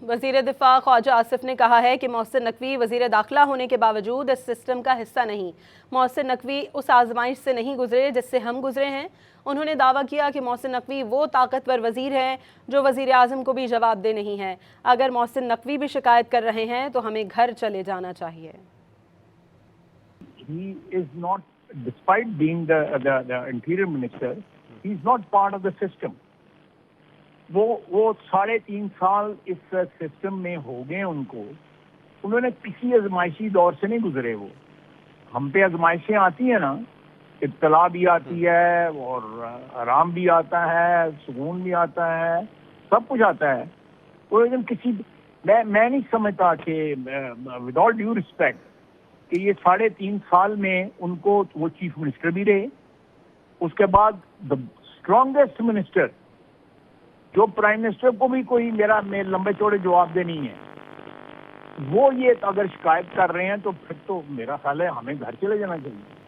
वज़ीर दिफा ख्वाजा आसिफ ने कहा है कि मोहसिन नकवी वज़ीर दाखिला होने के बावजूद इस सिस्टम का हिस्सा नहीं। मोहसिन नकवी उस आजमाइश से नहीं गुजरे जिससे हम गुजरे हैं। उन्होंने दावा किया कि मोहसिन नकवी वो ताकतवर वज़ीर हैं जो वज़ीर आज़म को भी जवाब दे नहीं है। अगर मोहसिन नकवी भी शिकायत कर रहे हैं तो हमें घर चले जाना चाहिए। He is not, despite being the interior minister, he is not part of the system. वो 3.5 साल इस सिस्टम में हो गए उनको, उन्होंने किसी आजमाइशी दौर से नहीं गुजरे। वो हम पे आजमाइशें आती हैं ना, इब्तला भी आती है और आराम भी आता है, सुकून भी आता है, सब कुछ आता है। वो एकदम किसी मैं नहीं समझता कि विद ऑल ड्यू रिस्पेक्ट कि ये 3.5 साल में उनको वो चीफ मिनिस्टर भी रहे, उसके बाद द स्ट्रॉन्गेस्ट मिनिस्टर जो प्राइम मिनिस्टर को भी कोई मेरा लंबे चौड़े जवाब दे नहीं है, वो ये अगर शिकायत कर रहे हैं तो फिर तो मेरा ख्याल है हमें घर चले जाना चाहिए।